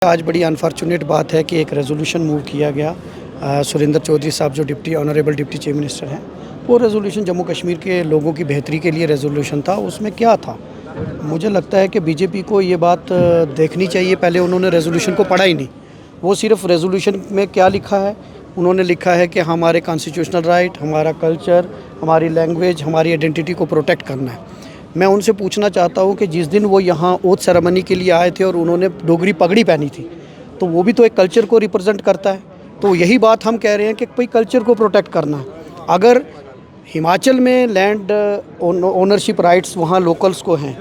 आज बड़ी अनफॉर्चुनेट बात है कि एक रेजोल्यूशन मूव किया गया। सुरेंद्र चौधरी साहब जो ऑनरेबल डिप्टी चीफ मिनिस्टर हैं, वो रेजोल्यूशन जम्मू कश्मीर के लोगों की बेहतरी के लिए रेजोल्यूशन था। उसमें क्या था, मुझे लगता है कि बीजेपी को ये बात देखनी चाहिए। पहले उन्होंने रेजोल्यूशन को पढ़ा ही नहीं, वो सिर्फ रेजोल्यूशन में क्या लिखा है, उन्होंने लिखा है कि हमारे कॉन्स्टिट्यूशनल राइट, हमारा कल्चर, हमारी लैंग्वेज, हमारी आइडेंटिटी को प्रोटेक्ट करना है। मैं उनसे पूछना चाहता हूँ कि जिस दिन वो यहाँ ओथ सेरेमनी के लिए आए थे और उन्होंने डोगरी पगड़ी पहनी थी, तो वो भी तो एक कल्चर को रिप्रेजेंट करता है। तो यही बात हम कह रहे हैं कि कोई कल्चर को प्रोटेक्ट करना है। अगर हिमाचल में लैंड ओनरशिप राइट्स वहाँ लोकल्स को हैं,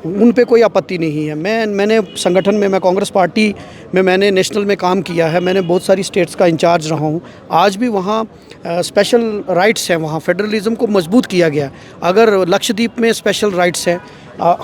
उन पे कोई आपत्ति नहीं है। मैंने संगठन में, मैं कांग्रेस पार्टी में मैंने नेशनल में काम किया है, मैंने बहुत सारी स्टेट्स का इंचार्ज रहा हूँ। आज भी वहाँ स्पेशल राइट्स हैं, वहाँ फेडरलिज्म को मजबूत किया गया है। अगर लक्षद्वीप में स्पेशल राइट्स हैं,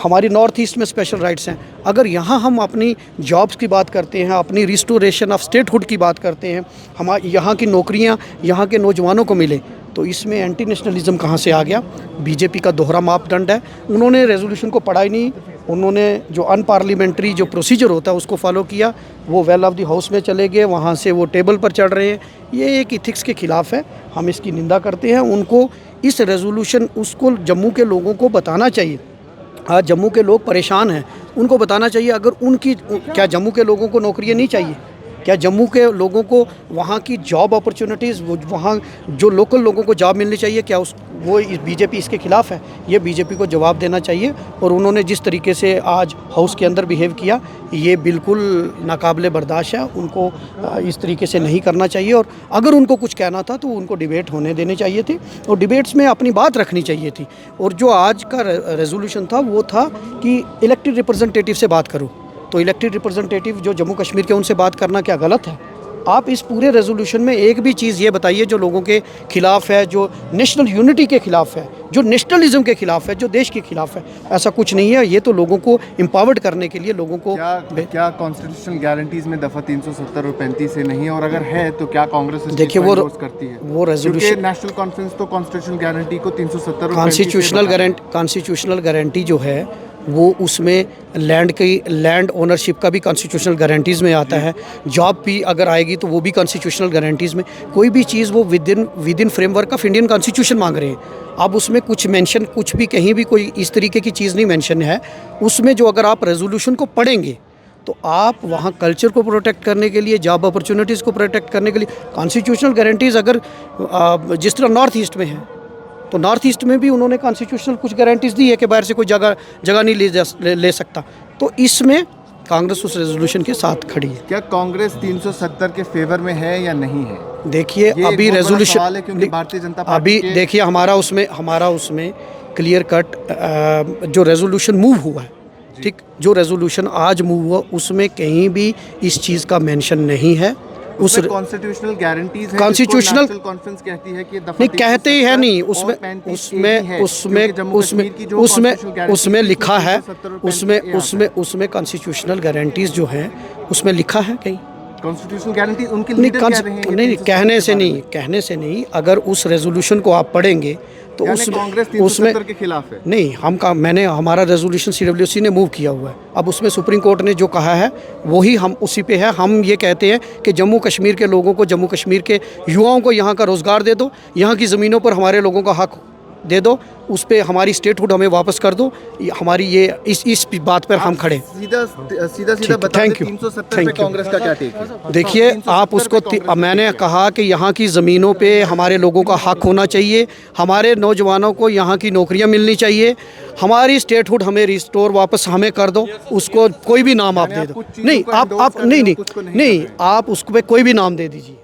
हमारी नॉर्थ ईस्ट में स्पेशल राइट्स हैं। अगर यहाँ हम अपनी जॉब्स की बात करते हैं, अपनी रिस्टोरेशन ऑफ स्टेटहुड की बात करते हैं, हमारे यहाँ की नौकरियाँ यहाँ के नौजवानों को मिले, तो इसमें एंटी नेशनलिज्म कहाँ से आ गया? बीजेपी का दोहरा मापदंड है। उन्होंने रेजोल्यूशन को पढ़ा ही नहीं, उन्होंने जो अनपार्लियामेंट्री जो प्रोसीजर होता है उसको फॉलो किया। वो वेल ऑफ द हाउस में चले गए, वहाँ से वो टेबल पर चढ़ रहे हैं। ये एक इथिक्स के खिलाफ है, हम इसकी निंदा करते हैं। उनको इस रेजोल्यूशन उसको जम्मू के लोगों को बताना चाहिए। आज जम्मू के लोग परेशान हैं, उनको बताना चाहिए। अगर उनकी, क्या जम्मू के लोगों को नौकरियाँ नहीं चाहिए? क्या जम्मू के लोगों को वहाँ की जॉब अपॉर्चुनिटीज़, वहाँ जो लोकल लोगों को जॉब मिलनी चाहिए, क्या वो बीजेपी इसके खिलाफ है? ये बीजेपी को जवाब देना चाहिए। और उन्होंने जिस तरीके से आज हाउस के अंदर बिहेव किया, ये बिल्कुल नाकाबिले बर्दाश्त है। उनको इस तरीके से नहीं करना चाहिए। और अगर उनको कुछ कहना था तो उनको डिबेट होने देने चाहिए थे और डिबेट्स में अपनी बात रखनी चाहिए थी। और जो आज का रेजोल्यूशन था वो था कि इलेक्टेड रिप्रेजेंटेटिव से बात करो। तो इलेक्टेड रिप्रेजेंटेटिव जो जम्मू कश्मीर के, उनसे बात करना क्या गलत है? आप इस पूरे रेजोल्यूशन में एक भी चीज़ ये बताइए जो लोगों के खिलाफ है, जो नेशनल यूनिटी के खिलाफ है, जो नेशनलिज्म के खिलाफ है, जो देश के खिलाफ है। ऐसा कुछ नहीं है। ये तो लोगों को एम्पावर्ड करने के लिए लोगों को क्या कॉन्स्टिट्यूशनल गारंटीज में दफ़ा 370 और 35 से नहीं है? और अगर है तो क्या कांग्रेस देखिए वो करती है? वो रेजोल्यूशन, नेशनल कॉन्फ्रेंस तो कॉन्स्टिट्यूशनल गारंटी को 370 कॉन्स्टिट्यूशनल गारंटी जो है वो उसमें लैंड ओनरशिप का भी कॉन्स्टिट्यूशनल गारंटीज़ में आता है। जॉब भी अगर आएगी तो वो भी कॉन्स्टिट्यूशनल गारंटीज़ में। कोई भी चीज़ वो with in framework of Indian constitution मांग रहे हैं। अब उसमें कुछ मेंशन, कुछ भी कहीं भी कोई इस तरीके की चीज़ नहीं मेंशन है उसमें। जो अगर आप रेजोल्यूशन को पढ़ेंगे तो आप वहाँ कल्चर को प्रोटेक्ट करने के लिए, जॉब अपॉर्चुनिटीज़ को प्रोटेक्ट करने के लिए कॉन्स्टिट्यूशनल गारंटीज़, अगर जिस तरह नॉर्थ ईस्ट में है तो नॉर्थ ईस्ट में भी उन्होंने कॉन्स्टिट्यूशनल कुछ गारंटीज़ दी है कि बाहर से कोई जगह नहीं ले सकता। तो इसमें कांग्रेस उस रेजोल्यूशन के साथ खड़ी है। क्या कांग्रेस 370 के फेवर में है या नहीं है? देखिए अभी रेजोल्यूशन, भारतीय जनता पार्टी अभी देखिए हमारा उसमें क्लियर कट जो रेजोल्यूशन मूव हुआ है, ठीक, जो रेजोल्यूशन आज मूव हुआ उसमें कहीं भी इस चीज़ का मेंशन नहीं है। उस कॉन्स्टिट्यूशनल गारंटीज है, कॉन्स्टिट्यूशनल कॉन्फ्रेंस कहती है कि नहीं, कहते ही है नहीं, उसमें लिखा है, उसमें कॉन्स्टिट्यूशनल गारंटीज जो है उसमें लिखा है कहीं कॉन्स्टिट्यूशनल गारंटी उनके लीडर कह रहे हैं। नहीं, कहने से नहीं। अगर उस रेजोल्यूशन को आप पढ़ेंगे तो उसमें के खिलाफ है। नहीं, हमारा रेजोल्यूशन CWC ने मूव किया हुआ है। अब उसमें सुप्रीम कोर्ट ने जो कहा है वही हम उसी पे है। हम ये कहते हैं कि जम्मू कश्मीर के लोगों को, जम्मू कश्मीर के युवाओं को यहाँ का रोज़गार दे दो, यहाँ की ज़मीनों पर हमारे लोगों का हक दे दो, उस पे हमारी स्टेटहुड हमें वापस कर दो। हमारी ये इस बात पर हम खड़े। सीधा बता दें, 370 पे कांग्रेस का क्या टेक है? देखिए आप उसको, मैंने कहा कि यहाँ की ज़मीनों पे हमारे लोगों का हक होना चाहिए, हमारे नौजवानों को यहाँ की नौकरियाँ मिलनी चाहिए, हमारी स्टेटहुड हमें रिस्टोर वापस हमें कर दो। उसको कोई भी नाम आप दे दो। नहीं, आप नहीं, आप उसको पे कोई भी नाम दे दीजिए।